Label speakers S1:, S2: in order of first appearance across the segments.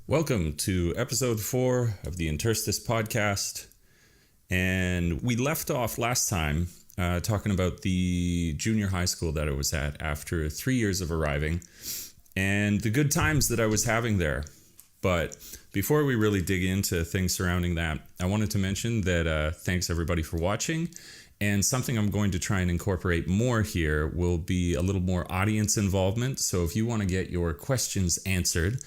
S1: Welcome to episode 4 of the Interstice podcast. And we left off last time talking about the junior high school that I was at after 3 years of arriving and the good times that I was having there. But before we really dig into things surrounding that, I wanted to mention that thanks everybody for watching. And something I'm going to try and incorporate more here will be a little more audience involvement. So if you want to get your questions answered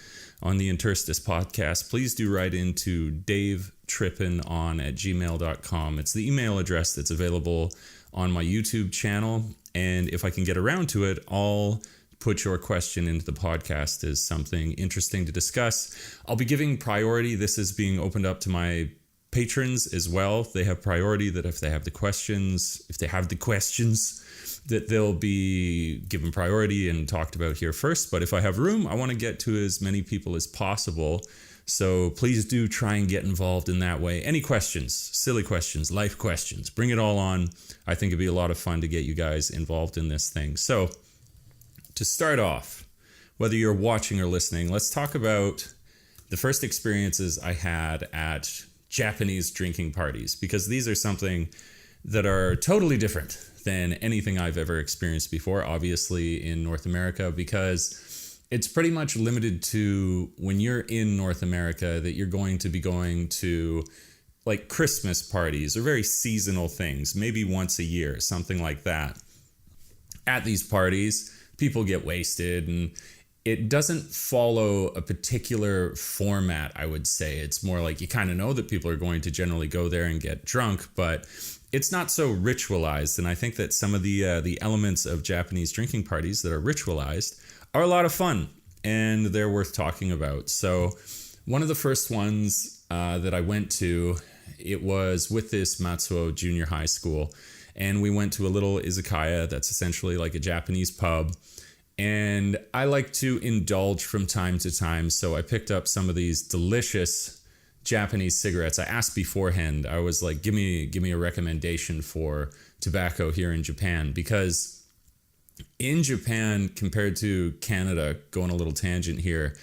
S1: on the Interstice podcast, please do write into davetrippin@gmail.com. It's the email address that's available on my YouTube channel. And if I can get around to it, I'll put your question into the podcast as something interesting to discuss. I'll be giving priority. This is being opened up to my patrons as well. They have priority that if they have the questions, that they'll be given priority and talked about here first. But if I have room, I want to get to as many people as possible. So please do try and get involved in that way. Any questions, silly questions, life questions, bring it all on. I think it'd be a lot of fun to get you guys involved in this thing. So to start off, whether you're watching or listening, let's talk about the first experiences I had at Japanese drinking parties, because these are something that are totally different than anything I've ever experienced before, obviously in North America, because it's pretty much limited to when you're in North America that you're going to be going to like Christmas parties or very seasonal things, maybe once a year, something like that. At these parties, people get wasted and it doesn't follow a particular format, I would say. It's more like you kind of know that people are going to generally go there and get drunk, but it's not so ritualized. And I think that some of the elements of Japanese drinking parties that are ritualized are a lot of fun and they're worth talking about. So one of the first ones that I went to, it was with this Matsuo Junior High School. And we went to a little izakaya that's essentially like a Japanese pub. And I like to indulge from time to time, so I picked up some of these delicious Japanese cigarettes. I asked beforehand. I was like, give me a recommendation for tobacco here in Japan, because in Japan, compared to Canada, going a little tangent here,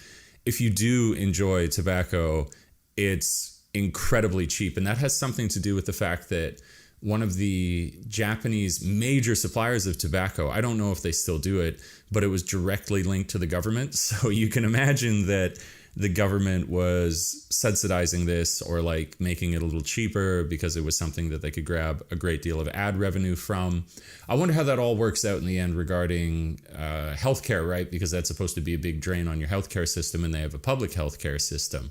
S1: if you do enjoy tobacco, it's incredibly cheap. And that has something to do with the fact that one of the Japanese major suppliers of tobacco, I don't know if they still do it, but it was directly linked to the government. So you can imagine that the government was subsidizing this or like making it a little cheaper because it was something that they could grab a great deal of ad revenue from. I wonder how that all works out in the end regarding healthcare, right? Because that's supposed to be a big drain on your healthcare system, and they have a public healthcare system.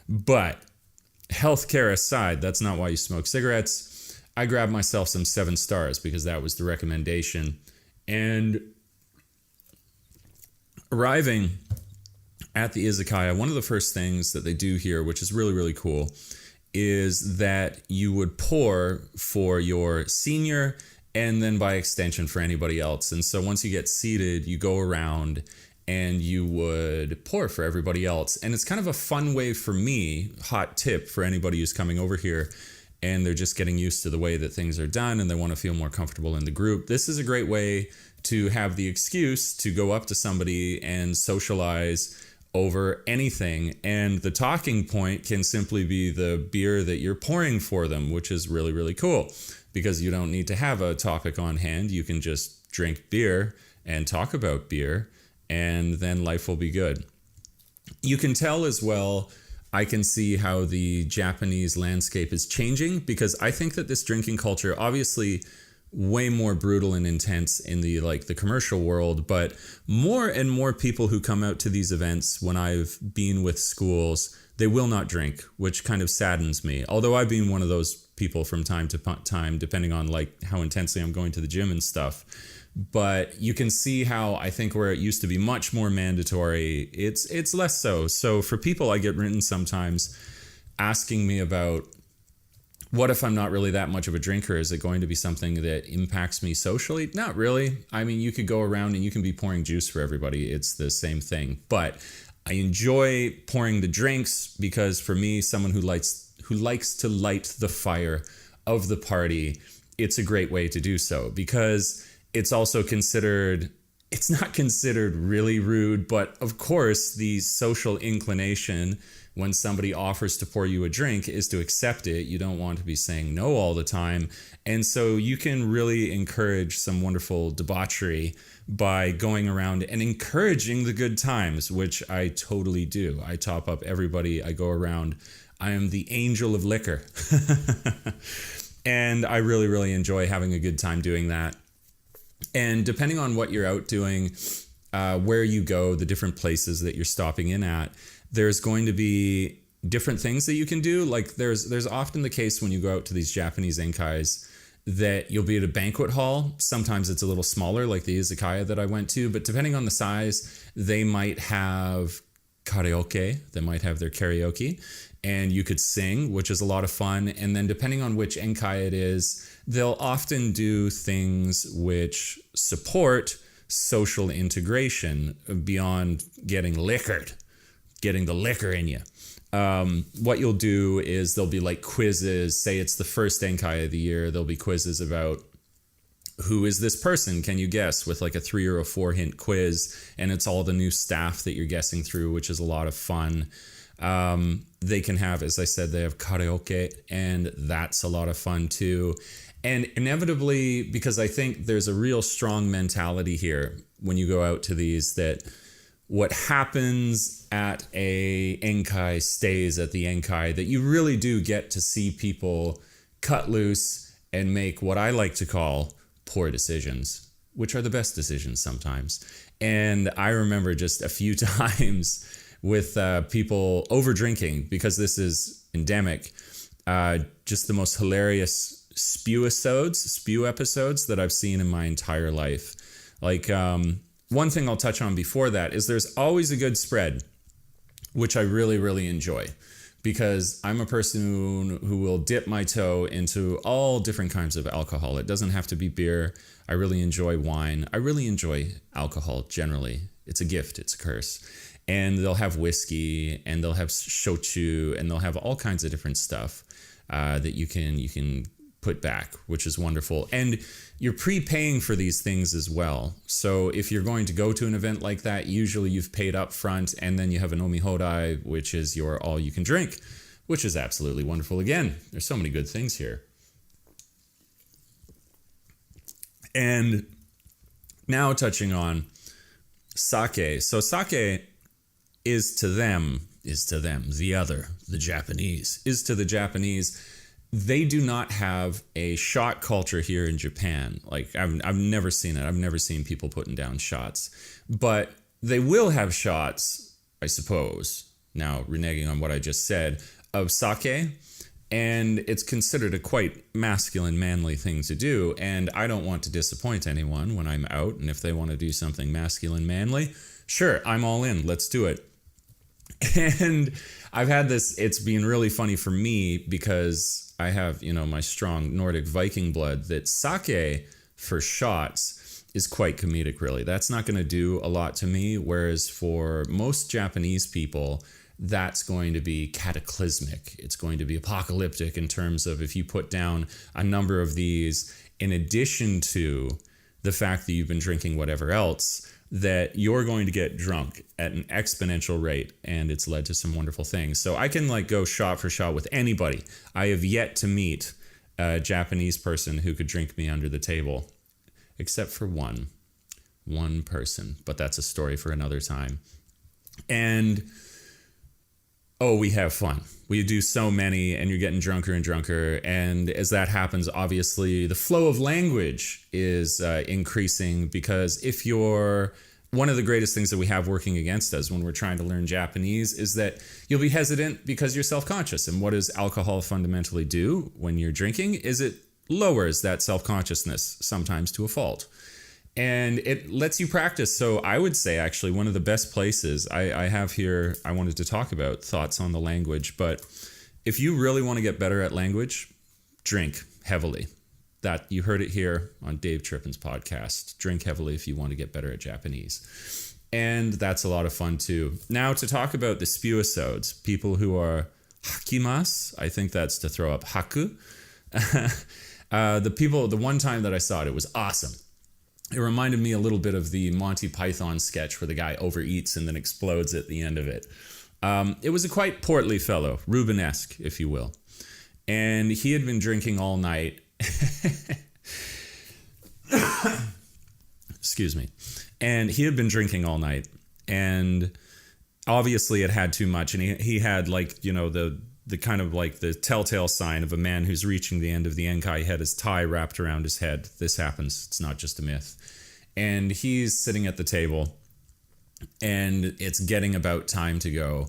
S1: But healthcare aside, that's not why you smoke cigarettes. I grabbed myself some 7 stars because that was the recommendation. And arriving at the izakaya, one of the first things that they do here, which is really, really cool, is that you would pour for your senior and then by extension for anybody else. And so once you get seated, you go around and you would pour for everybody else. And it's kind of a fun way for me, hot tip for anybody who's coming over here, and they're just getting used to the way that things are done and they want to feel more comfortable in the group. This is a great way to have the excuse to go up to somebody and socialize over anything. And the talking point can simply be the beer that you're pouring for them, which is really, really cool because you don't need to have a topic on hand. You can just drink beer and talk about beer, and then life will be good. You can tell as well, I can see how the Japanese landscape is changing, because I think that this drinking culture, obviously way more brutal and intense in the commercial world, but more and more people who come out to these events when I've been with schools, they will not drink, which kind of saddens me. Although I've been one of those people from time to time, depending on like how intensely I'm going to the gym and stuff. But you can see how I think where it used to be much more mandatory, it's less so. So for people, I get written sometimes asking me about, what if I'm not really that much of a drinker? Is it going to be something that impacts me socially? Not really. I mean, you could go around and you can be pouring juice for everybody. It's the same thing. But I enjoy pouring the drinks because for me, someone who likes to light the fire of the party, it's a great way to do so, because it's also considered it's not considered really rude, but of course, the social inclination when somebody offers to pour you a drink is to accept it. You don't want to be saying no all the time. And so you can really encourage some wonderful debauchery by going around and encouraging the good times, which I totally do. I top up everybody I go around. I am the angel of liquor. And I really, really enjoy having a good time doing that. And depending on what you're out doing, where you go, the different places that you're stopping in at, there's going to be different things that you can do. Like there's often the case when you go out to these Japanese enkais that you'll be at a banquet hall. Sometimes it's a little smaller, like the izakaya that I went to, but depending on the size, they might have karaoke, they might have their karaoke, and you could sing, which is a lot of fun. And then depending on which enkai it is, they'll often do things which support social integration beyond getting liquored, getting the liquor in you. What you'll do is there'll be like quizzes. Say it's the first enkai of the year. There'll be quizzes about who is this person? Can you guess? With like a 3 or a 4 hint quiz. And it's all the new staff that you're guessing through, which is a lot of fun. They can have, as I said, they have karaoke, and that's a lot of fun too. And inevitably, because I think there's a real strong mentality here when you go out to these, that what happens at a enkai stays at the enkai, that you really do get to see people cut loose and make what I like to call poor decisions, which are the best decisions sometimes. And I remember just a few times with people over drinking, because this is endemic, just the most hilarious spew episodes that I've seen in my entire life. Like, one thing I'll touch on before that is there's always a good spread, which I really, really enjoy, because I'm a person who will dip my toe into all different kinds of alcohol. It doesn't have to be beer. I really enjoy wine. I really enjoy alcohol generally. It's a gift. It's a curse. And they'll have whiskey, and they'll have shochu, and they'll have all kinds of different stuff that you can put back, which is wonderful. And you're prepaying for these things as well. So if you're going to go to an event like that, usually you've paid up front, and then you have an omihodai, which is your all you can drink, which is absolutely wonderful. Again, there's so many good things here. And now touching on sake. So sake is to them, the Japanese, is to the Japanese. They do not have a shot culture here in Japan. Like, I've never seen it. I've never seen people putting down shots. But they will have shots, I suppose, now reneging on what I just said, of sake. And it's considered a quite masculine, manly thing to do. And I don't want to disappoint anyone when I'm out. And if they want to do something masculine, manly, sure, I'm all in. Let's do it. And I've had this, it's been really funny for me because I have, my strong Nordic Viking blood, that sake for shots is quite comedic, really. That's not going to do a lot to me. Whereas for most Japanese people, that's going to be cataclysmic. It's going to be apocalyptic in terms of if you put down a number of these, in addition to the fact that you've been drinking whatever else, that you're going to get drunk at an exponential rate, and it's led to some wonderful things. So I can go shot for shot with anybody. I have yet to meet a Japanese person who could drink me under the table, except for one person, but that's a story for another time. And we have fun. We do so many, and you're getting drunker and drunker. And as that happens, obviously, the flow of language is increasing, because if you're... One of the greatest things that we have working against us when we're trying to learn Japanese is that you'll be hesitant because you're self-conscious. And what does alcohol fundamentally do when you're drinking? Is it lowers that self-consciousness, sometimes to a fault. And it lets you practice. So I would say, actually, one of the best places I have here, I wanted to talk about thoughts on the language. But if you really want to get better at language, drink heavily. That you heard it here on Dave Trippin's podcast. Drink heavily if you want to get better at Japanese. And that's a lot of fun too. Now to talk about the spewisodes, people who are hakimas, I think that's to throw up haku. The one time that I saw it, it was awesome. It reminded me a little bit of the Monty Python sketch where the guy overeats and then explodes at the end of it. It was a quite portly fellow, Rubenesque, if you will. And he had been drinking all night. Excuse me. And he had been drinking all night. And obviously it had too much. And he had like, you know, the kind of like the telltale sign of a man who's reaching the end of the Enkai. He had his tie wrapped around his head. This happens. It's not just a myth. And he's sitting at the table. And it's getting about time to go.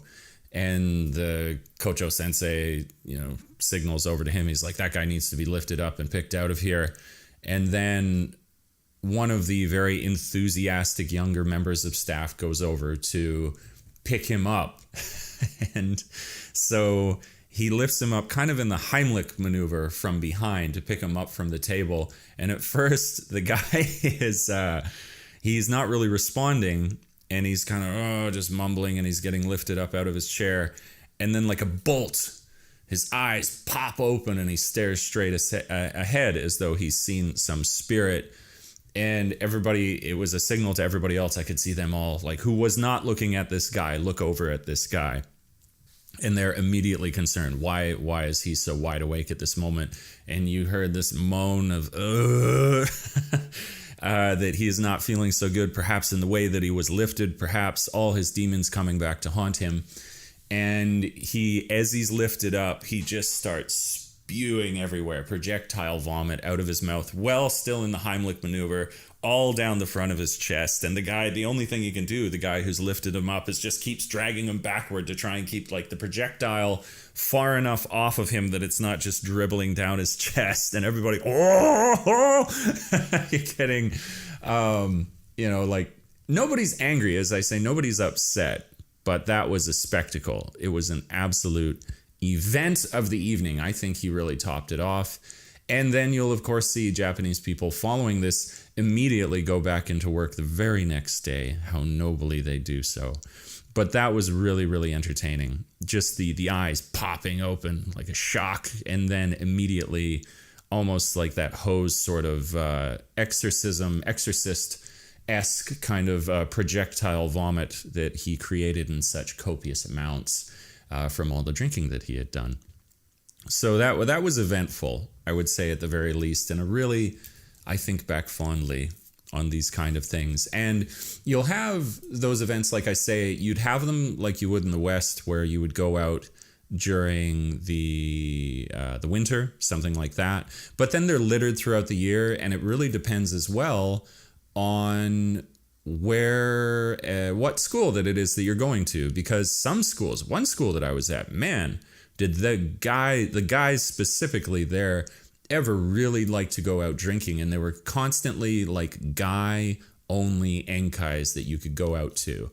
S1: And the Kocho sensei, you know, signals over to him. He's like, that guy needs to be lifted up and picked out of here. And then one of the very enthusiastic younger members of staff goes over to pick him up. And so he lifts him up kind of in the Heimlich maneuver from behind to pick him up from the table. And at first the guy is, he's not really responding. And he's kind of just mumbling, and he's getting lifted up out of his chair. And then like a bolt, his eyes pop open and he stares straight ahead as though he's seen some spirit. And everybody, it was a signal to everybody else. I could see them all, like, who was not looking at this guy, look over at this guy. And they're immediately concerned. Why is he so wide awake at this moment? And you heard this moan of, that he is not feeling so good, perhaps in the way that he was lifted, perhaps all his demons coming back to haunt him. And as he's lifted up, he just starts spewing everywhere, projectile vomit out of his mouth, well, still in the Heimlich maneuver, all down the front of his chest. And the only thing he can do, the guy who's lifted him up, is just keeps dragging him backward to try and keep like the projectile far enough off of him that it's not just dribbling down his chest. And everybody, you're getting, you know, like, nobody's angry, as I say, nobody's upset, but that was a spectacle. It was an absolute event of the evening. I think he really topped it off. And then you'll, of course, see Japanese people following this immediately go back into work the very next day. How nobly they do so. But that was really, really entertaining. Just the eyes popping open like a shock, and then immediately, almost like that hose sort of exorcist-esque kind of projectile vomit that he created in such copious amounts from all the drinking that he had done. So that was eventful, I would say, at the very least, and I think back fondly on these kind of things. And you'll have those events, like I say, you'd have them like you would in the West, where you would go out during the winter, something like that. But then they're littered throughout the year, and it really depends as well on what school that it is that you're going to. Because some schools, one school that I was at, man, did the guys specifically there ever really like to go out drinking. And there were constantly like guy only enkais that you could go out to.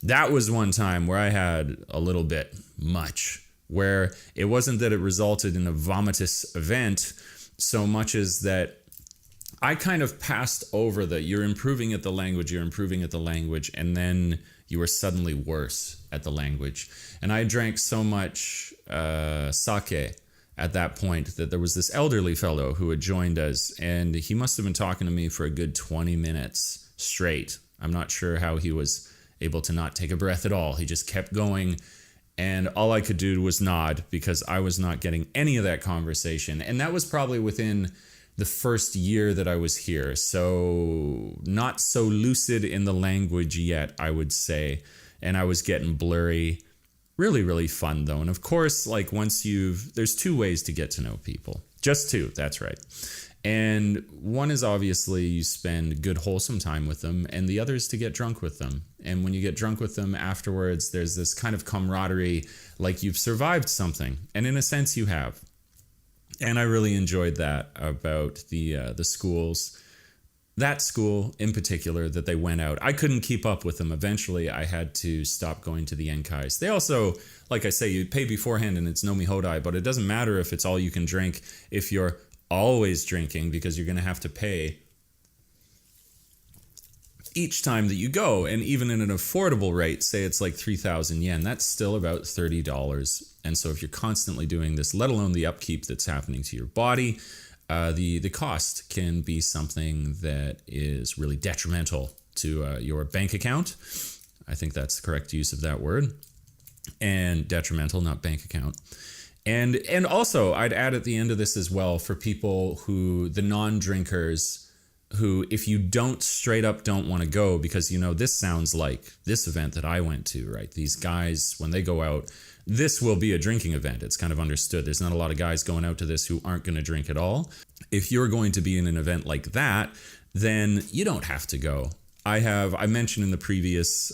S1: That was one time where I had a little bit much, where it wasn't that it resulted in a vomitous event so much as that I kind of passed over you're improving at the language, and then you were suddenly worse at the language. And I drank so much sake at that point that there was this elderly fellow who had joined us, and he must have been talking to me for a good 20 minutes straight. I'm not sure how he was able to not take a breath at all. He just kept going, and all I could do was nod, because I was not getting any of that conversation. And that was probably within the first year that I was here, so not so lucid in the language yet, I would say, and I was getting blurry. Really, really fun though. And of course, like there's two ways to get to know people. Just two, that's right. And one is obviously you spend good wholesome time with them, and the other is to get drunk with them. And when you get drunk with them afterwards, there's this kind of camaraderie, like you've survived something. And in a sense you have. And I really enjoyed that about the schools. That school in particular that they went out, I couldn't keep up with them. Eventually, I had to stop going to the enkais. They also, like I say, you pay beforehand and it's nomi hodai, but it doesn't matter if it's all you can drink if you're always drinking, because you're going to have to pay each time that you go. And even in an affordable rate, say it's like 3,000 yen, that's still about $30. And so if you're constantly doing this, let alone the upkeep that's happening to your body, the cost can be something that is really detrimental to your bank account. I think that's the correct use of that word. And detrimental, not bank account. And also, I'd add at the end of this as well, for people who, the non-drinkers, who, if you don't straight up don't want to go, because, this sounds like this event that I went to, right? These guys, when they go out, this will be a drinking event. It's kind of understood. There's not a lot of guys going out to this who aren't going to drink at all. If you're going to be in an event like that, then you don't have to go. I mentioned in the previous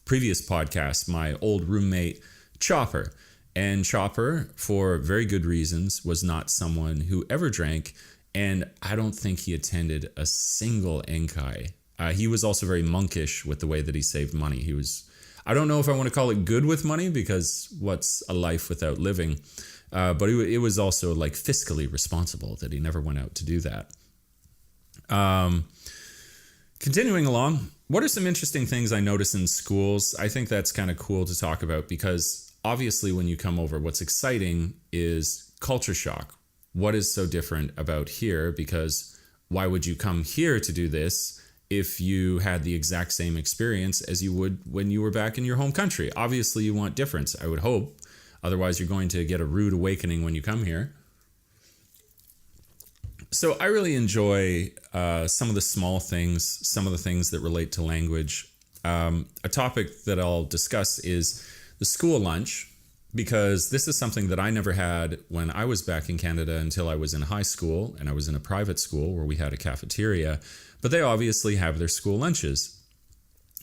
S1: podcast, my old roommate, Chopper. And Chopper, for very good reasons, was not someone who ever drank. And I don't think he attended a single Enkai. He was also very monkish with the way that he saved money. I don't know if I want to call it good with money, because what's a life without living? But it was also like fiscally responsible that he never went out to do that. Continuing along, what are some interesting things I notice in schools? I think that's kind of cool to talk about, because obviously when you come over, what's exciting is culture shock. What is so different about here? Because why would you come here to do this if you had the exact same experience as you would when you were back in your home country? Obviously you want difference, I would hope. Otherwise you're going to get a rude awakening when you come here. So I really enjoy some of the small things, some of the things that relate to language. A topic that I'll discuss is the school lunch, because this is something that I never had when I was back in Canada until I was in high school, and I was in a private school where we had a cafeteria, but they obviously have their school lunches.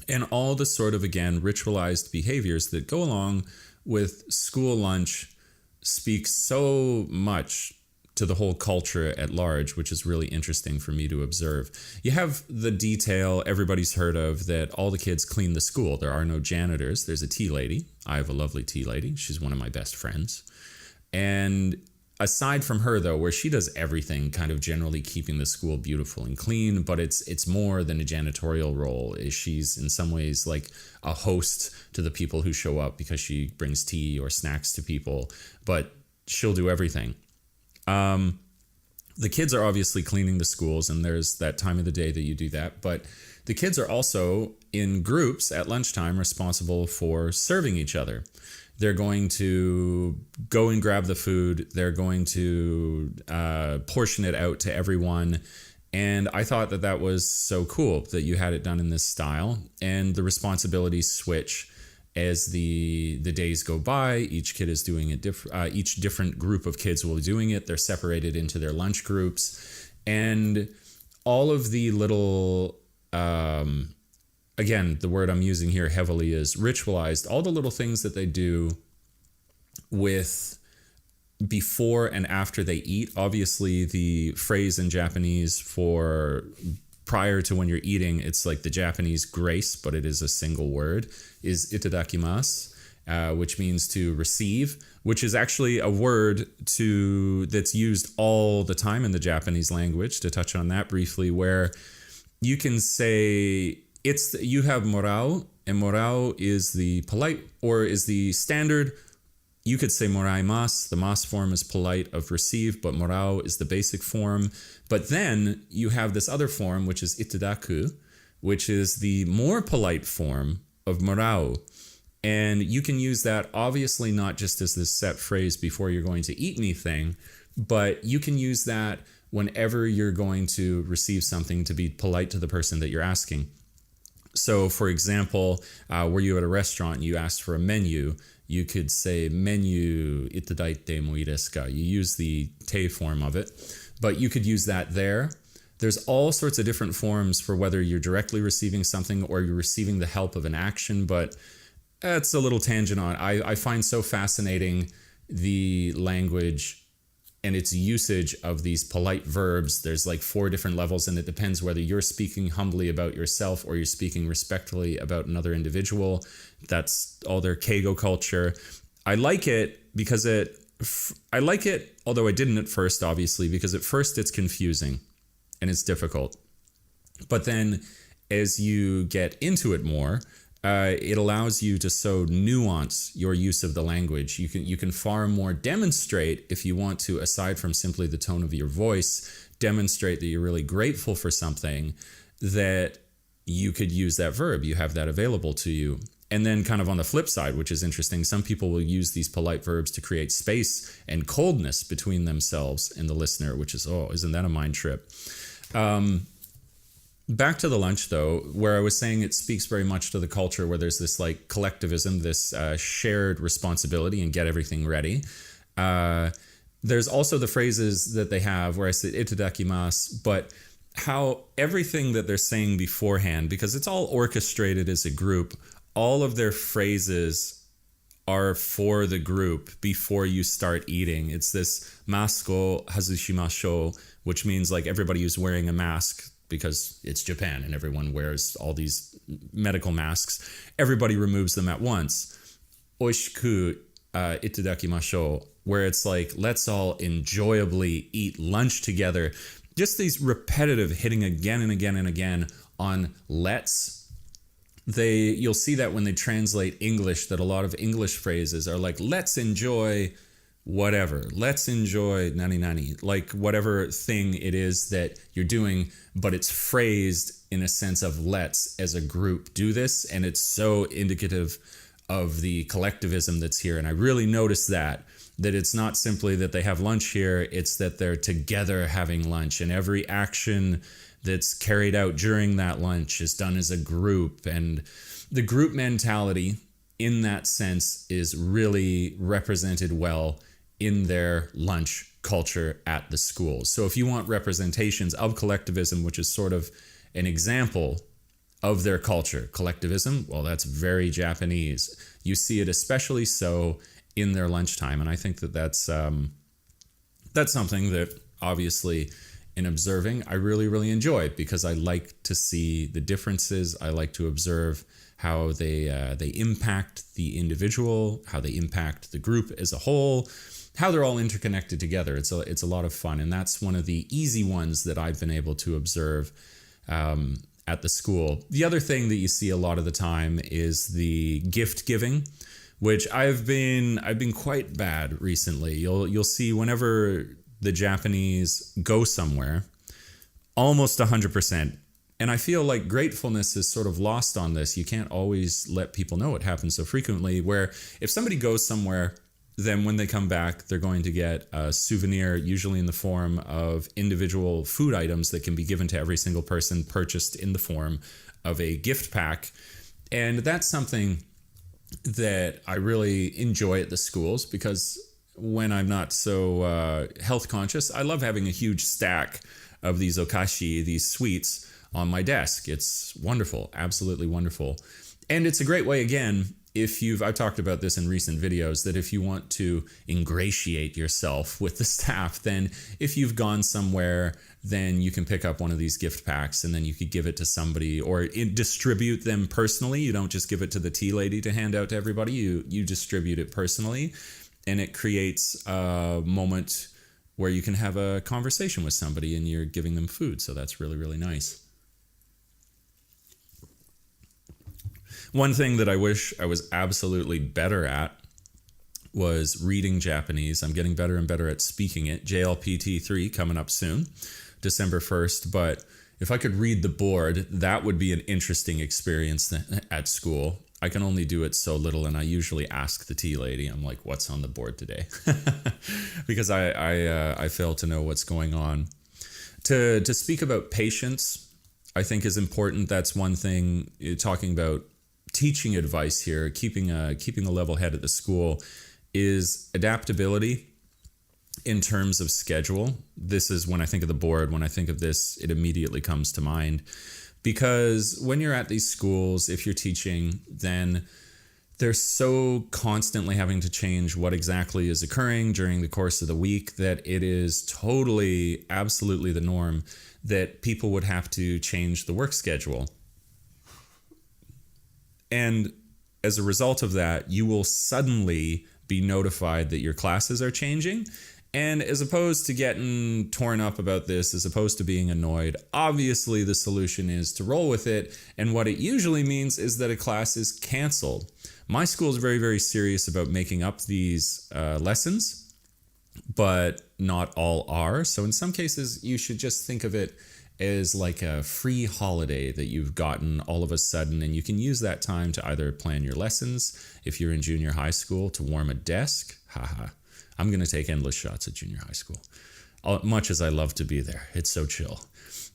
S1: And all the sort of, again, ritualized behaviors that go along with school lunch speak so much to the whole culture at large, which is really interesting for me to observe. You have the detail everybody's heard of, that all the kids clean the school. There are no janitors. There's a tea lady. I have a lovely tea lady. She's one of my best friends. And aside from her, though, where she does everything, kind of generally keeping the school beautiful and clean, but it's more than a janitorial role. She's in some ways like a host to the people who show up, because she brings tea or snacks to people, but she'll do everything. The kids are obviously cleaning the schools, and there's that time of the day that you do that. But the kids are also in groups at lunchtime responsible for serving each other. They're going to go and grab the food. They're going to portion it out to everyone. And I thought that was so cool that you had it done in this style, and the responsibilities switch as the days go by. Each kid is doing it each different group of kids will be doing it. They're separated into their lunch groups, and all of the little, again, the word I'm using here heavily is ritualized. All the little things that they do with before and after they eat. Obviously, the phrase in Japanese for prior to when you're eating, it's like the Japanese grace, but it is a single word, is Itadakimasu, which means to receive, which is actually a word that's used all the time in the Japanese language, to touch on that briefly, where you can say you have morao, and morao is the polite, or is the standard. You could say moraimasu. The mas form is polite of receive, but morao is the basic form. But then you have this other form, which is itadaku, which is the more polite form of morao. And you can use that obviously not just as this set phrase before you're going to eat anything, but you can use that whenever you're going to receive something, to be polite to the person that you're asking. So, for example, were you at a restaurant and you asked for a menu, you could say menu itadaite mo ii desu ka. You use the te form of it, but you could use that there. There's all sorts of different forms for whether you're directly receiving something or you're receiving the help of an action, but that's a little tangent on. I find so fascinating the language and its usage of these polite verbs. There's like 4 different levels, and it depends whether you're speaking humbly about yourself or you're speaking respectfully about another individual. That's all their keigo culture. I like it because although I didn't at first, obviously, because at first it's confusing and it's difficult. But then as you get into it more, it allows you to so nuance your use of the language. You can far more demonstrate, if you want to, aside from simply the tone of your voice, demonstrate that you're really grateful for something, that you could use that verb. You have that available to you. And then kind of on the flip side, which is interesting, some people will use these polite verbs to create space and coldness between themselves and the listener, which is, isn't that a mind trip? Back to the lunch, though, where I was saying it speaks very much to the culture where there's this like collectivism, this shared responsibility and get everything ready. There's also the phrases that they have where I said Itadakimasu, but how everything that they're saying beforehand, because it's all orchestrated as a group, all of their phrases are for the group before you start eating. It's this masko hazushimasho, which means like everybody who's wearing a mask, because it's Japan and everyone wears all these medical masks, everybody removes them at once. Oishiku itadakimasho, where it's like, let's all enjoyably eat lunch together. Just these repetitive hitting again and again and again on let's. You'll see that when they translate English, that a lot of English phrases are like, let's enjoy whatever, let's enjoy nani nani, like whatever thing it is that you're doing, but it's phrased in a sense of let's as a group do this. And it's so indicative of the collectivism that's here. And I really noticed that it's not simply that they have lunch here, it's that they're together having lunch, and every action that's carried out during that lunch is done as a group. And the group mentality in that sense is really represented well in their lunch culture at the schools. So if you want representations of collectivism, which is sort of an example of their culture, collectivism, well, that's very Japanese. You see it especially so in their lunchtime. And I think that's something that obviously in observing, I really, really enjoy, because I like to see the differences. I like to observe how they impact the individual, how they impact the group as a whole, how they're all interconnected together. It's a lot of fun. And that's one of the easy ones that I've been able to observe at the school. The other thing that you see a lot of the time is the gift giving, which I've been quite bad recently. You'll see whenever the Japanese go somewhere, almost 100%. And I feel like gratefulness is sort of lost on this. You can't always let people know. It happens so frequently where if somebody goes somewhere, then when they come back, they're going to get a souvenir, usually in the form of individual food items that can be given to every single person, purchased in the form of a gift pack. And that's something that I really enjoy at the schools, because when I'm not so health conscious, I love having a huge stack of these okashi, these sweets, on my desk. It's wonderful, absolutely wonderful. And it's a great way, again, I've talked about this in recent videos, that if you want to ingratiate yourself with the staff, then if you've gone somewhere, then you can pick up one of these gift packs and then you could give it to somebody, or distribute them personally. You don't just give it to the tea lady to hand out to everybody. You distribute it personally, and it creates a moment where you can have a conversation with somebody and you're giving them food. So that's really, really nice. One thing that I wish I was absolutely better at was reading Japanese. I'm getting better and better at speaking it. JLPT3 coming up soon, December 1st. But if I could read the board, that would be an interesting experience at school. I can only do it so little, and I usually ask the tea lady, I'm like, what's on the board today? Because I fail to know what's going on. To speak about patience, I think is important. That's one thing, talking about teaching advice here, keeping a level head at the school, is adaptability in terms of schedule. This is when I think of the board, when I think of this, it immediately comes to mind. Because when you're at these schools, if you're teaching, then they're so constantly having to change what exactly is occurring during the course of the week that it is totally, absolutely the norm that people would have to change the work schedule. And as a result of that, you will suddenly be notified that your classes are changing. And as opposed to getting torn up about this, as opposed to being annoyed, obviously the solution is to roll with it. And what it usually means is that a class is canceled. My school is very, very serious about making up these lessons, but not all are. So in some cases, you should just think of it as like a free holiday that you've gotten all of a sudden, and you can use that time to either plan your lessons if you're in junior high school, to warm a desk. Haha. I'm going to take endless shots at junior high school, much as I love to be there. It's so chill.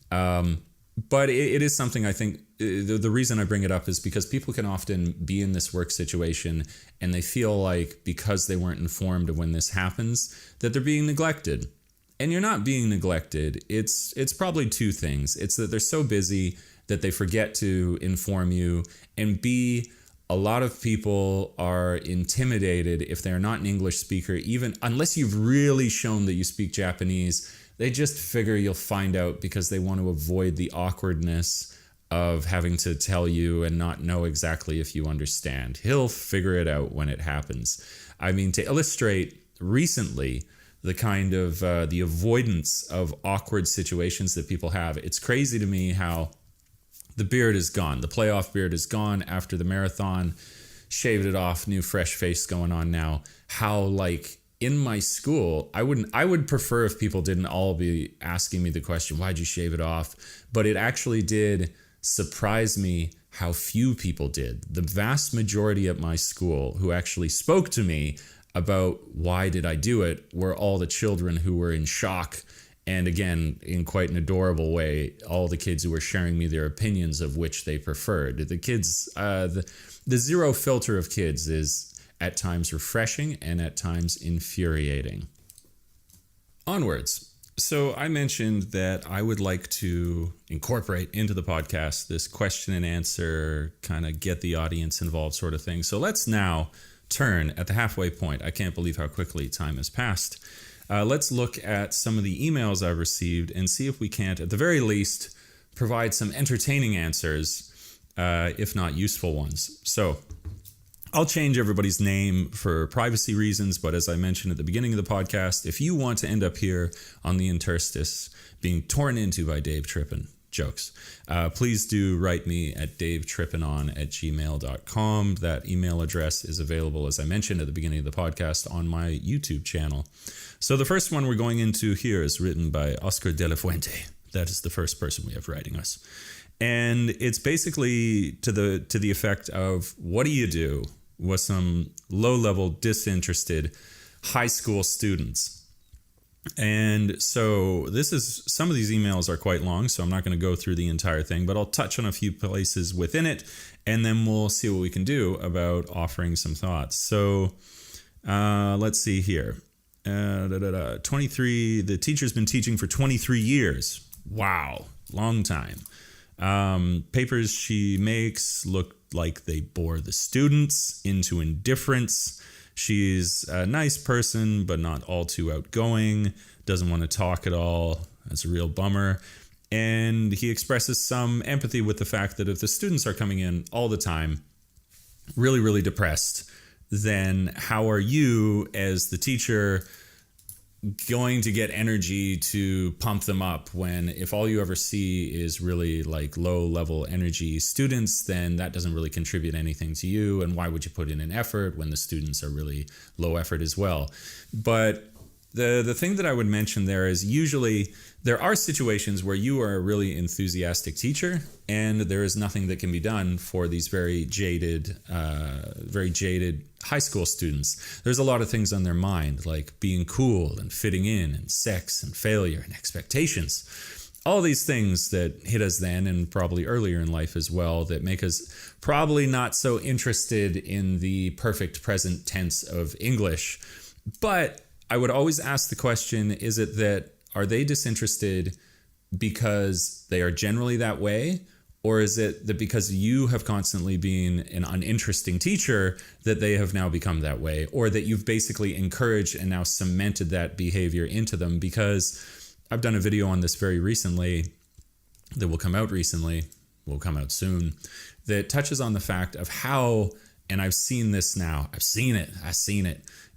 S1: But it is something I think the reason I bring it up is because people can often be in this work situation and they feel like because they weren't informed of when this happens, that they're being neglected. And you're not being neglected. It's probably two things. It's that they're so busy that they forget to inform you, and B, a lot of people are intimidated if they're not an English speaker, even unless you've really shown that you speak Japanese. They just figure you'll find out because they want to avoid the awkwardness of having to tell you and not know exactly if you understand. He'll figure it out when it happens. I mean, to illustrate recently the kind of the avoidance of awkward situations that people have, it's crazy to me how the beard is gone. The playoff beard is gone after the marathon. Shaved it off, new fresh face going on now. How, like, in my school, I would prefer if people didn't all be asking me the question, why'd you shave it off? But it actually did surprise me how few people did. The vast majority at my school who actually spoke to me about why did I do it were all the children who were in shock. And again, in quite an adorable way, all the kids who were sharing me their opinions of which they preferred. The kids, the zero filter of kids is at times refreshing and at times infuriating. Onwards. So I mentioned that I would like to incorporate into the podcast this question and answer, kind of get the audience involved sort of thing. So let's now turn at the halfway point. I can't believe how quickly time has passed. Let's look at some of the emails I've received and see if we can't, at the very least, provide some entertaining answers, if not useful ones. So I'll change everybody's name for privacy reasons, but as I mentioned at the beginning of the podcast, if you want to end up here on the Interstice being torn into by Dave Trippin, jokes, please do write me at davetrippinon@gmail.com. That email address is available, as I mentioned at the beginning of the podcast, on my YouTube channel. So the first one we're going into here is written by Oscar de la Fuente. That is the first person we have writing us. And it's basically to the effect of, what do you do with some low-level, disinterested high school students? And so some of these emails are quite long, so I'm not going to go through the entire thing, but I'll touch on a few places within it, and then we'll see what we can do about offering some thoughts. So let's see here. 23, the teacher's been teaching for 23 years. Wow, long time. Papers she makes look like they bore the students into indifference. She's a nice person, but not all too outgoing, doesn't want to talk at all. That's a real bummer. And he expresses some empathy with the fact that if the students are coming in all the time, really, really depressed, then how are you as the teacher going to get energy to pump them up when, if all you ever see is really like low level energy students, then that doesn't really contribute anything to you. And why would you put in an effort when the students are really low effort as well? But the thing that I would mention there is, usually there are situations where you are a really enthusiastic teacher and there is nothing that can be done for these very jaded high school students. There's a lot of things on their mind, like being cool and fitting in and sex and failure and expectations. All these things that hit us then and probably earlier in life as well, that make us probably not so interested in the perfect present tense of English. But I would always ask the question, is it that, are they disinterested because they are generally that way? Or is it that because you have constantly been an uninteresting teacher that they have now become that way? Or that you've basically encouraged and now cemented that behavior into them? Because I've done a video on this very recently that will come out soon, that touches on the fact of how, and I've seen this now, I've seen it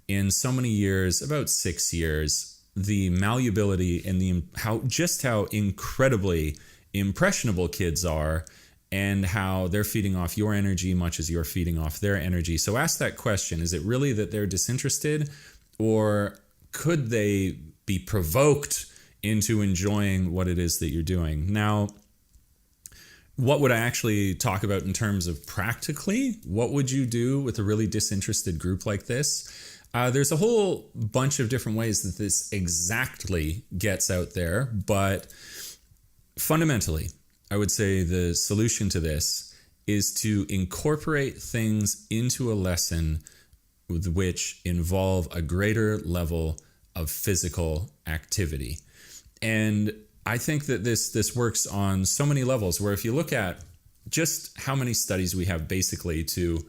S1: in so many years, about 6 years, the malleability and how incredibly impressionable kids are, and how they're feeding off your energy much as you're feeding off their energy. So ask that question. Is it really that they're disinterested, or could they be provoked into enjoying what it is that you're doing? Now, what would I actually talk about in terms of practically? What would you do with a really disinterested group like this? There's a whole bunch of different ways that this exactly gets out there, but fundamentally, I would say the solution to this is to incorporate things into a lesson which involve a greater level of physical activity. And I think that this works on so many levels, where if you look at just how many studies we have basically to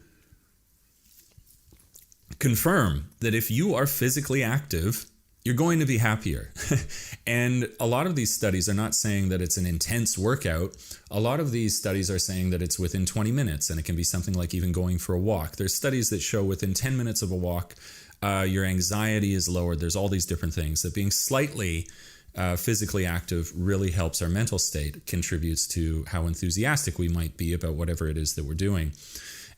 S1: confirm that if you are physically active, you're going to be happier. And a lot of these studies are not saying that it's an intense workout. A lot of these studies are saying that it's within 20 minutes, and it can be something like even going for a walk. There's studies that show within 10 minutes of a walk, your anxiety is lowered. There's all these different things. That being slightly physically active really helps our mental state, contributes to how enthusiastic we might be about whatever it is that we're doing.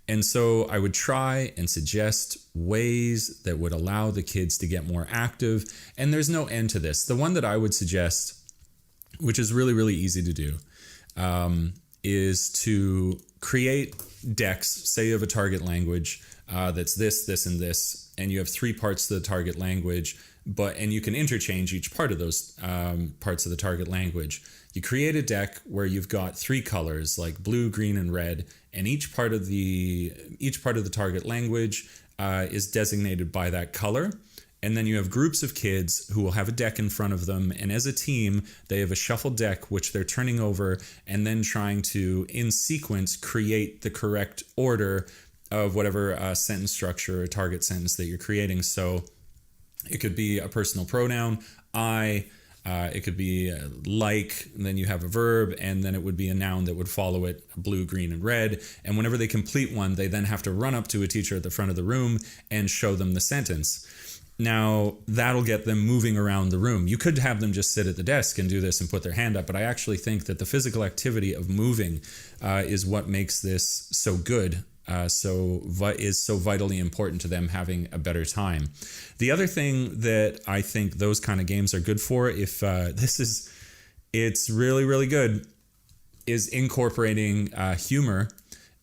S1: And so I would try and suggest ways that would allow the kids to get more active. And there's no end to this. The one that I would suggest, which is really, really easy to do, is to create decks. Say you have a target language that's this, this, and this, and you have 3 parts to the target language, and you can interchange each part of those parts of the target language. You create a deck where you've got 3 colors like blue, green, and red, and each part of the target language is designated by that color. And then you have groups of kids who will have a deck in front of them, and as a team, they have a shuffled deck which they're turning over and then trying to, in sequence, create the correct order of whatever sentence structure or target sentence that you're creating. So it could be a personal pronoun, I. It could be like, and then you have a verb, and then it would be a noun that would follow it, blue, green, and red. And whenever they complete one, they then have to run up to a teacher at the front of the room and show them the sentence. Now, that'll get them moving around the room. You could have them just sit at the desk and do this and put their hand up, but I actually think that the physical activity of moving is what makes this so good. Is so vitally important to them having a better time. The other thing that I think those kind of games are good for, it's really, really good, is incorporating humor.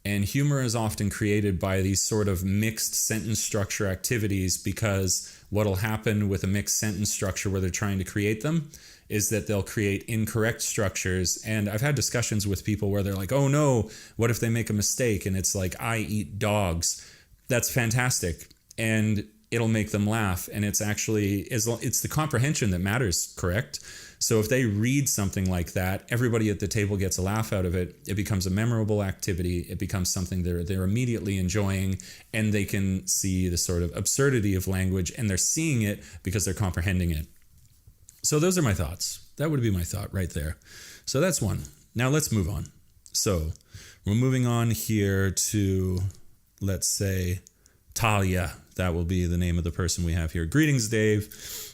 S1: And humor is often created by these sort of mixed sentence structure activities, because what'll happen with a mixed sentence structure where they're trying to create them is that they'll create incorrect structures. And I've had discussions with people where they're like, oh no, what if they make a mistake? And it's like, I eat dogs. That's fantastic. And it'll make them laugh. And it's the comprehension that matters, correct? So if they read something like that, everybody at the table gets a laugh out of it. It becomes a memorable activity. It becomes something they're immediately enjoying, and they can see the sort of absurdity of language, and they're seeing it because they're comprehending it. So those are my thoughts. That would be my thought right there. So that's one. Now let's move on. So we're moving on here to, let's say, Talia. That will be the name of the person we have here. Greetings, Dave.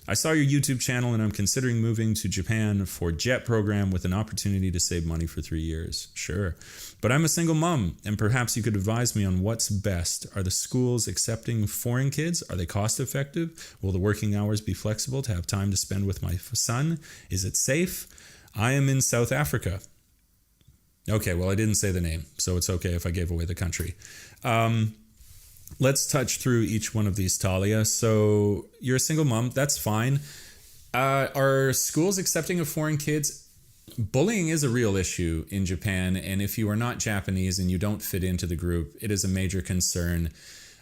S1: I saw your YouTube channel and I'm considering moving to Japan for JET program with an opportunity to save money for 3 years. Sure. But I'm a single mom, and perhaps you could advise me on what's best. Are the schools accepting foreign kids? Are they cost effective? Will the working hours be flexible to have time to spend with my son? Is it safe? I am in South Africa. Okay, well, I didn't say the name, so it's okay if I gave away the country. Let's touch through each one of these, Talia. So you're a single mom. That's fine. Are schools accepting of foreign kids? Bullying is a real issue in Japan. And if you are not Japanese and you don't fit into the group, it is a major concern.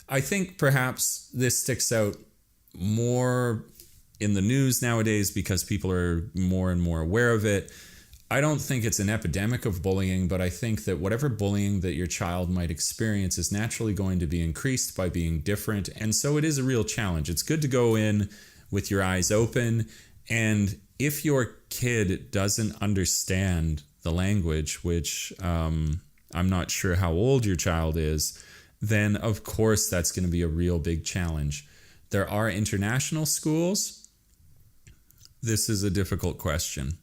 S1: I think perhaps this sticks out more in the news nowadays because people are more and more aware of it. I don't think it's an epidemic of bullying, but I think that whatever bullying that your child might experience is naturally going to be increased by being different. And so it is a real challenge. It's good to go in with your eyes open. And if your kid doesn't understand the language, which I'm not sure how old your child is, then of course that's going to be a real big challenge. There are international schools. This is a difficult question.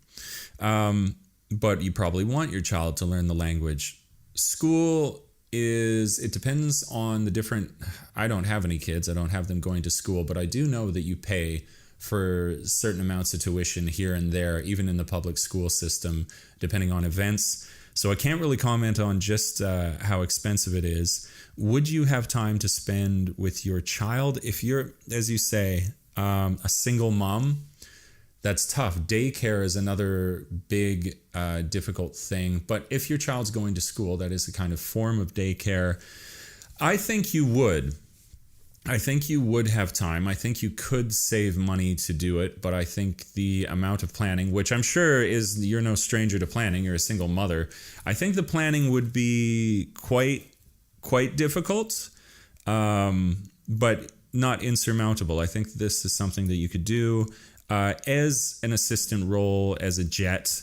S1: But you probably want your child to learn the language. School it depends on the different, I don't have any kids. I don't have them going to school, but I do know that you pay for certain amounts of tuition here and there, even in the public school system, depending on events. So I can't really comment on just how expensive it is. Would you have time to spend with your child? If you're, as you say, a single mom, that's tough. Daycare is another big, difficult thing. But if your child's going to school, that is a kind of form of daycare. I think you would. I think you would have time. I think you could save money to do it. But I think the amount of planning, which I'm sure is, you're no stranger to planning. You're a single mother. I think the planning would be quite difficult, but not insurmountable. I think this is something that you could do. As an assistant role, as a jet,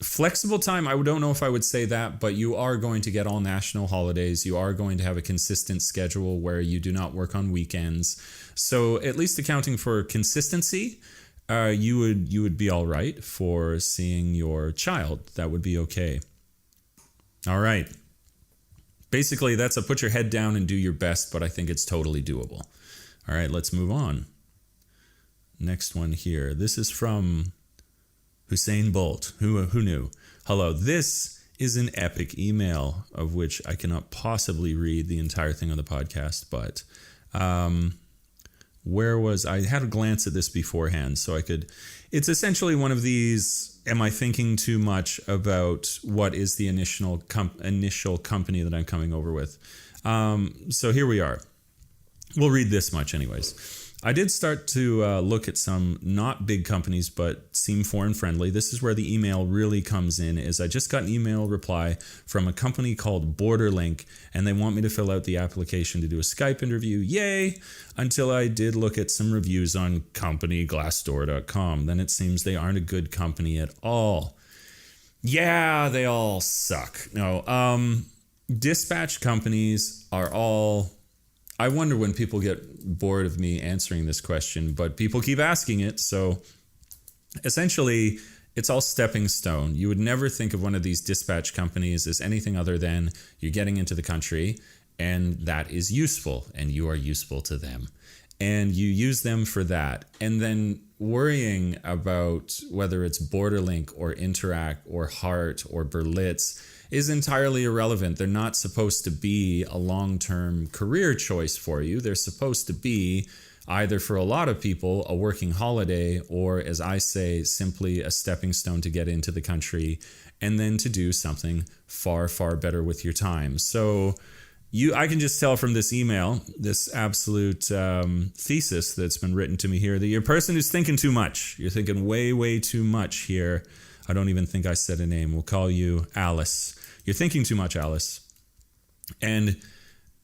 S1: flexible time, I don't know if I would say that, but you are going to get all national holidays. You are going to have a consistent schedule where you do not work on weekends. So at least accounting for consistency, you would be all right for seeing your child. That would be okay. All right. Basically, that's a put your head down and do your best, but I think it's totally doable. All right, let's move on. Next one here. This is from Usain Bolt. Who knew? Hello. This is an epic email of which I cannot possibly read the entire thing on the podcast, but I had a glance at this beforehand, so I could. It's essentially one of these. Am I thinking too much about what is the initial company that I'm coming over with? So here we are. We'll read this much anyways. I did start to look at some not big companies, but seem foreign friendly. This is where the email really comes in, is I just got an email reply from a company called Borderlink, and they want me to fill out the application to do a Skype interview. Yay! Until I did look at some reviews on companyglassdoor.com. Then it seems they aren't a good company at all. Yeah, they all suck. No, dispatch companies are all... I wonder when people get bored of me answering this question, but people keep asking it. So essentially, it's all stepping stone. You would never think of one of these dispatch companies as anything other than you're getting into the country, and that is useful, and you are useful to them. And you use them for that. And then worrying about whether it's Borderlink or Interact or Heart or Berlitz is entirely irrelevant. They're not supposed to be a long-term career choice for you. They're supposed to be either, for a lot of people, a working holiday, or, as I say, simply a stepping stone to get into the country and then to do something far, far better with your time. So I can just tell from this email, this absolute thesis that's been written to me here, that you're a person who's thinking too much. You're thinking way, way too much here. I don't even think I said a name. We'll call you Alice. You're thinking too much, Alice. And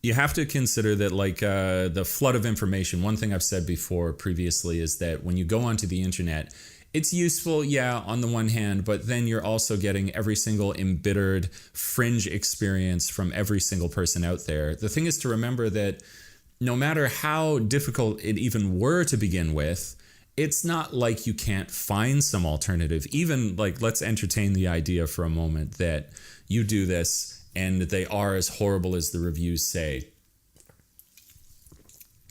S1: you have to consider that, like, the flood of information. One thing I've said before previously is that when you go onto the internet, it's useful, yeah, on the one hand, but then you're also getting every single embittered fringe experience from every single person out there. The thing is to remember that no matter how difficult it even were to begin with, it's not like you can't find some alternative. Even, like, let's entertain the idea for a moment that you do this and they are as horrible as the reviews say.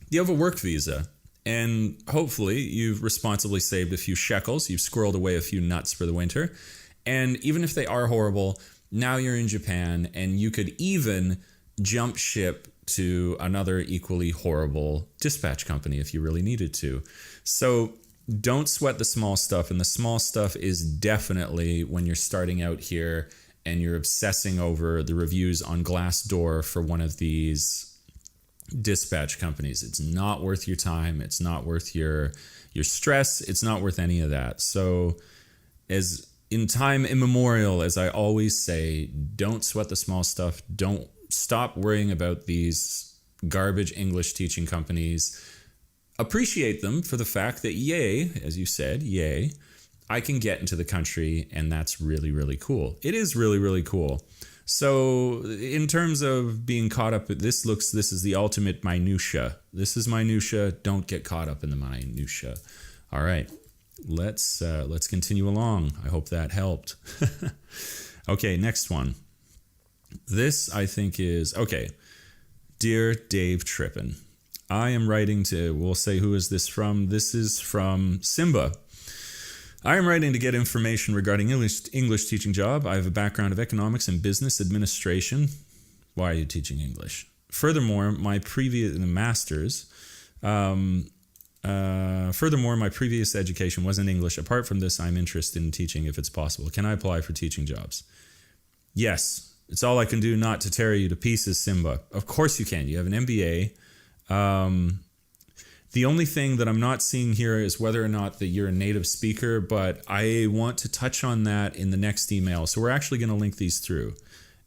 S1: You have a work visa, and hopefully you've responsibly saved a few shekels. You've squirreled away a few nuts for the winter. And even if they are horrible, now you're in Japan, and you could even jump ship to another equally horrible dispatch company if you really needed to. So don't sweat the small stuff. And the small stuff is definitely when you're starting out here and you're obsessing over the reviews on Glassdoor for one of these dispatch companies. It's not worth your time. It's not worth your stress. It's not worth any of that. So as in time immemorial, as I always say, don't sweat the small stuff. Don't stop worrying about these garbage English teaching companies. Appreciate them for the fact that, yay, as you said, yay, I can get into the country, and that's really, really cool. It is really, really cool. So in terms of being caught up, this is the ultimate minutia. This is minutia. Don't get caught up in the minutia. All right. Let's continue along. I hope that helped. Okay, next one. This, I think, is... Okay. Dear Dave Trippin, I am writing to... We'll say, who is this from? This is from Simba. I am writing to get information regarding English teaching job. I have a background of economics and business administration. Why are you teaching English? Furthermore, my previous education was in English. Apart from this, I'm interested in teaching if it's possible. Can I apply for teaching jobs? Yes. It's all I can do not to tear you to pieces, Simba. Of course you can. You have an MBA. The only thing that I'm not seeing here is whether or not that you're a native speaker, but I want to touch on that in the next email. So we're actually going to link these through.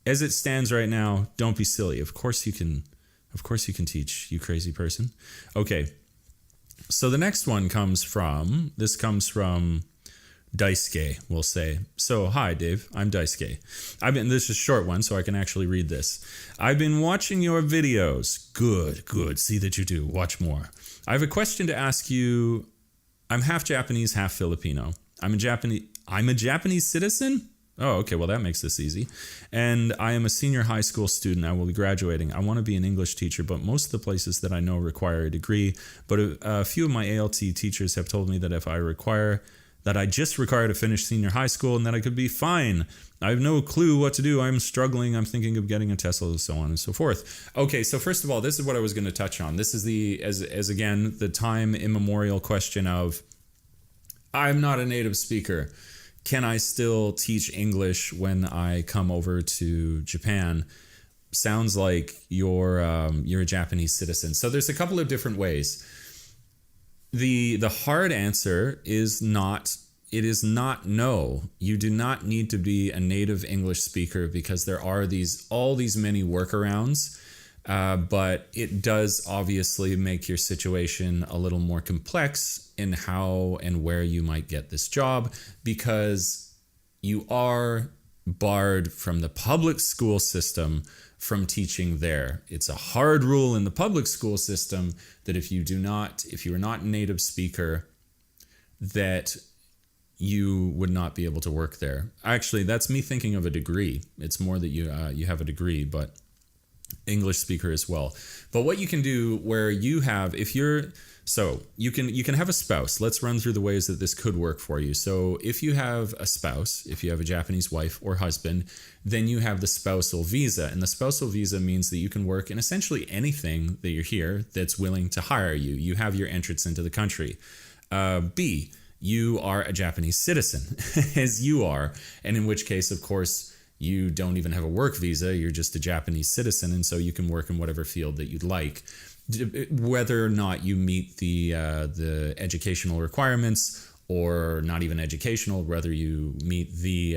S1: As it stands right now, don't be silly. Of course you can teach, you crazy person. Okay. So the next one comes from Daisuke, we'll say. So, hi, Dave. I'm Daisuke. This is a short one, so I can actually read this. I've been watching your videos. Good. See that you do. Watch more. I have a question to ask you. I'm half Japanese, half Filipino. I'm a Japanese citizen? Oh, okay. Well, that makes this easy. And I am a senior high school student. I will be graduating. I want to be an English teacher, but most of the places that I know require a degree. But a few of my ALT teachers have told me that I just require to finish senior high school and that I could be fine. I have no clue what to do. I'm struggling. I'm thinking of getting a Tesla, so on and so forth. Okay, so first of all, this is what I was going to touch on. This is again, the time immemorial question of, I'm not a native speaker. Can I still teach English when I come over to Japan? Sounds like you're a Japanese citizen. So there's a couple of different ways. The hard answer is not. It is not no. You do not need to be a native English speaker because there are all these many workarounds. But it does obviously make your situation a little more complex in how and where you might get this job, because you are barred from the public school system from teaching there. It's a hard rule in the public school system that if you are not a native speaker, that you would not be able to work there. Actually, that's me thinking of a degree. It's more that you have a degree, but English speaker as well. But what you can do where you have, you can have a spouse. Let's run through the ways that this could work for you. So if you have a spouse, if you have a Japanese wife or husband, then you have the spousal visa. And the spousal visa means that you can work in essentially anything that you're here that's willing to hire you. You have your entrance into the country. B, you are a Japanese citizen, as you are. And in which case, of course, you don't even have a work visa. You're just a Japanese citizen. And so you can work in whatever field that you'd like. Whether or not you meet the educational requirements, or not even educational, whether you meet the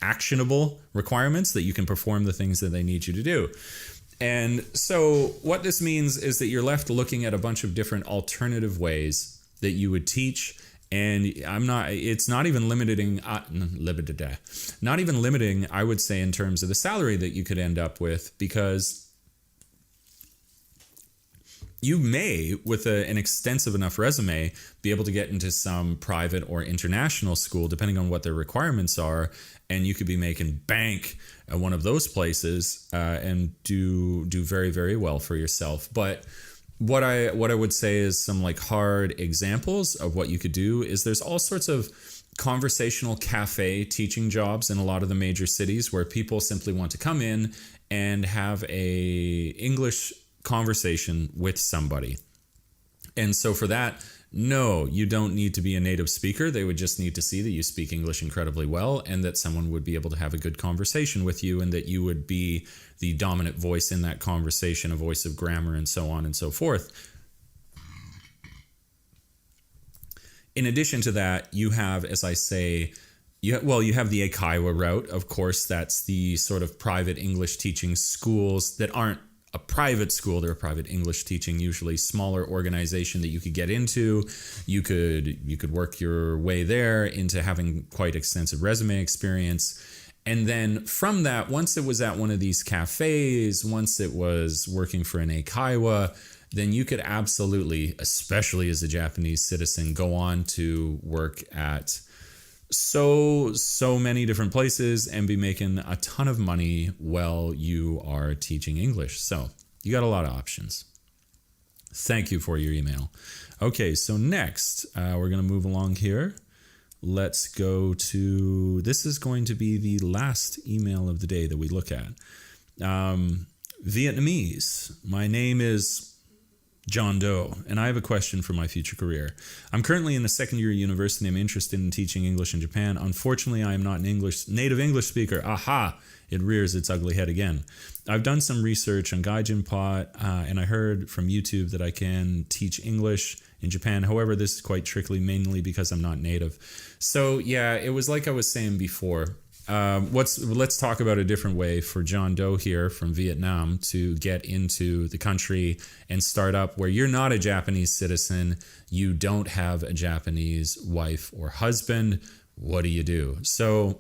S1: actionable requirements that you can perform the things that they need you to do. And so what this means is that you're left looking at a bunch of different alternative ways that you would teach. And it's not even limiting, I would say, in terms of the salary that you could end up with, because you may, with an extensive enough resume, be able to get into some private or international school, depending on what their requirements are, and you could be making bank at one of those places and do very, very well for yourself. But what I would say is some like hard examples of what you could do is there's all sorts of conversational cafe teaching jobs in a lot of the major cities where people simply want to come in and have a English conversation with somebody. And so for that, no, you don't need to be a native speaker. They would just need to see that you speak English incredibly well and that someone would be able to have a good conversation with you and that you would be the dominant voice in that conversation, a voice of grammar and so on and so forth. In addition to that, you have, as I say, you have the Eikaiwa route. Of course, that's the sort of private English teaching schools that aren't a private school. They're a private English teaching, usually smaller organization that you could get into. You could work your way there into having quite extensive resume experience. And then from that, once it was at one of these cafes, once it was working for an Eikaiwa, then you could absolutely, especially as a Japanese citizen, go on to work at so many different places and be making a ton of money while you are teaching English. So you got a lot of options. Thank you for your email. Okay, so next, we're going to move along here. Let's go to, this is going to be the last email of the day that we look at. Vietnamese. My name is John Doe, and I have a question for my future career. I'm currently in the second year of university. I'm interested in teaching English in Japan. Unfortunately, I am not an native English speaker. Aha! It rears its ugly head again. I've done some research on Gaijin Pot, and I heard from YouTube that I can teach English in Japan. However, this is quite tricky, mainly because I'm not native. So yeah, it was like I was saying before. Let's talk about a different way for John Doe here from Vietnam to get into the country and start up where you're not a Japanese citizen, you don't have a Japanese wife or husband. What do you do? So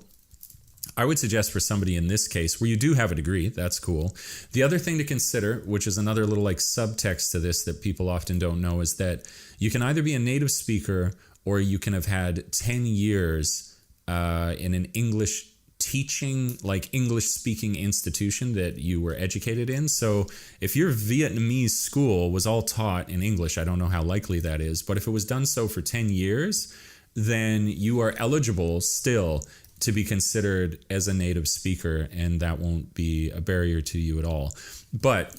S1: I would suggest for somebody in this case where you do have a degree, that's cool. The other thing to consider, which is another little like subtext to this that people often don't know, is that you can either be a native speaker or you can have had 10 years in an English teaching, like English speaking institution that you were educated in. So if your Vietnamese school was all taught in English, I don't know how likely that is, but if it was done so for 10 years, then you are eligible still to be considered as a native speaker, and that won't be a barrier to you at all. But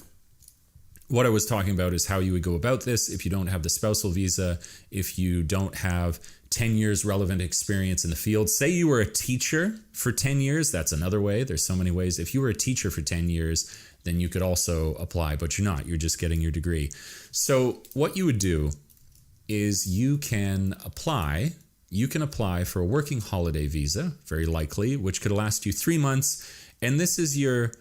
S1: what I was talking about is how you would go about this if you don't have the spousal visa, if you don't have 10 years relevant experience in the field. Say you were a teacher for 10 years, that's another way. There's so many ways. If you were a teacher for 10 years, then you could also apply, but you're not. You're just getting your degree. So what you would do is you can apply for a working holiday visa, very likely, which could last you 3 months. And this is your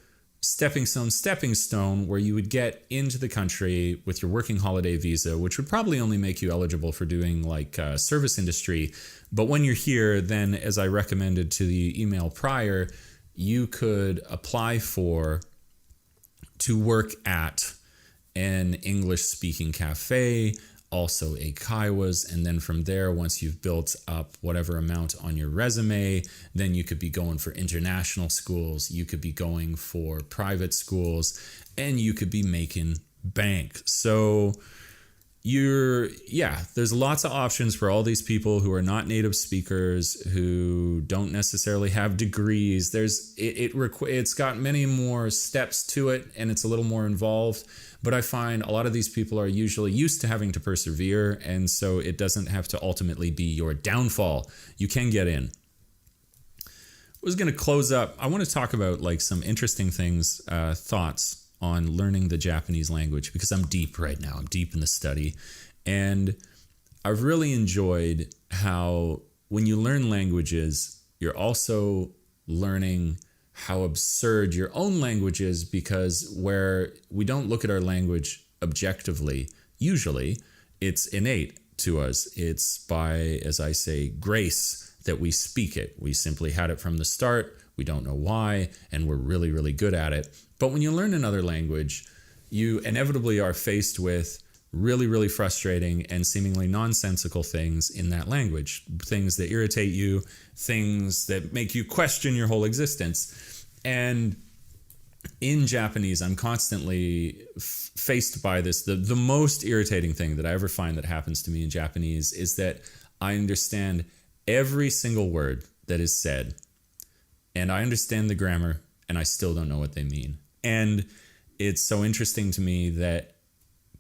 S1: stepping stone where you would get into the country with your working holiday visa, which would probably only make you eligible for doing like service industry. But when you're here, then as I recommended to the email prior, you could apply to work at an English speaking cafe, also a kaiwas, and then from there, once you've built up whatever amount on your resume, then you could be going for international schools, you could be going for private schools, and you could be making bank. So there's lots of options for all these people who are not native speakers, who don't necessarily have degrees. It's got many more steps to it, and it's a little more involved. But I find a lot of these people are usually used to having to persevere, and so it doesn't have to ultimately be your downfall. You can get in. I was going to close up. I want to talk about like some interesting things, thoughts on learning the Japanese language, because I'm deep right now. I'm deep in the study. And I've really enjoyed how when you learn languages, you're also learning how absurd your own language is, because where we don't look at our language objectively, usually it's innate to us. It's by, as I say, grace that we speak it. We simply had it from the start. We don't know why, and we're really, really good at it. But when you learn another language, you inevitably are faced with really, really frustrating and seemingly nonsensical things in that language, things that irritate you, things that make you question your whole existence. And in Japanese, I'm constantly faced by this. The most irritating thing that I ever find that happens to me in Japanese is that I understand every single word that is said, and I understand the grammar, and I still don't know what they mean. And it's so interesting to me that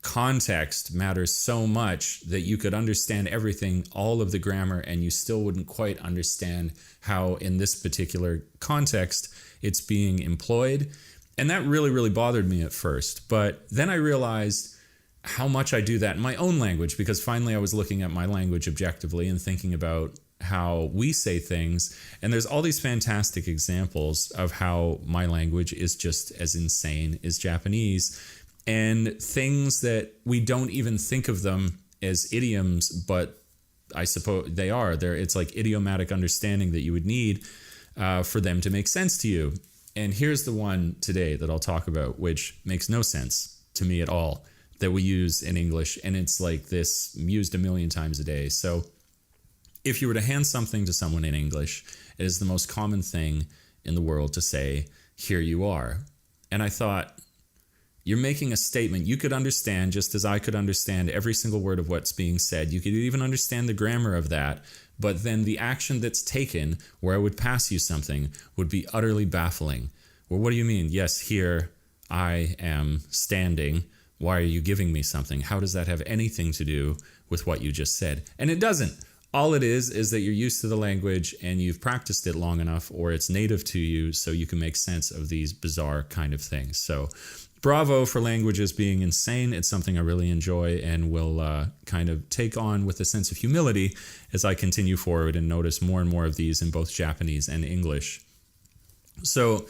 S1: context matters so much that you could understand everything, all of the grammar, and you still wouldn't quite understand how in this particular context it's being employed. And that really, really bothered me at first. But then I realized how much I do that in my own language, because finally I was looking at my language objectively and thinking about how we say things. And there's all these fantastic examples of how my language is just as insane as Japanese, and things that we don't even think of them as idioms, but I suppose they are. It's like idiomatic understanding that you would need for them to make sense to you. And here's the one today that I'll talk about, which makes no sense to me at all. that we use in English, and it's like this used a million times a day. So if you were to hand something to someone in English, it is the most common thing in the world to say, here you are. And I thought, you're making a statement. You could understand, just as I could understand every single word of what's being said. You could even understand the grammar of that. But then the action that's taken, where I would pass you something, would be utterly baffling. Well, what do you mean? Yes, here I am standing. Why are you giving me something? How does that have anything to do with what you just said? And it doesn't. All it is that you're used to the language and you've practiced it long enough, or it's native to you, so you can make sense of these bizarre kind of things. So bravo for languages being insane. It's something I really enjoy and will kind of take on with a sense of humility as I continue forward and notice more and more of these in both Japanese and English. So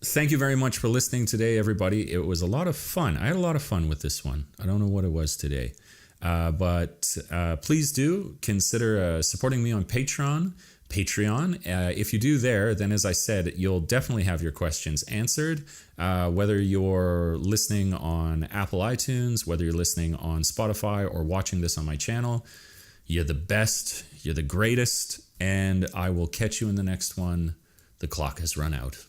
S1: thank you very much for listening today, everybody. It was a lot of fun. I had a lot of fun with this one. I don't know what it was today. But please do consider supporting me on Patreon. If you do there, then as I said, you'll definitely have your questions answered. Whether you're listening on Apple iTunes, whether you're listening on Spotify, or watching this on my channel, you're the best, you're the greatest, and I will catch you in the next one. The clock has run out.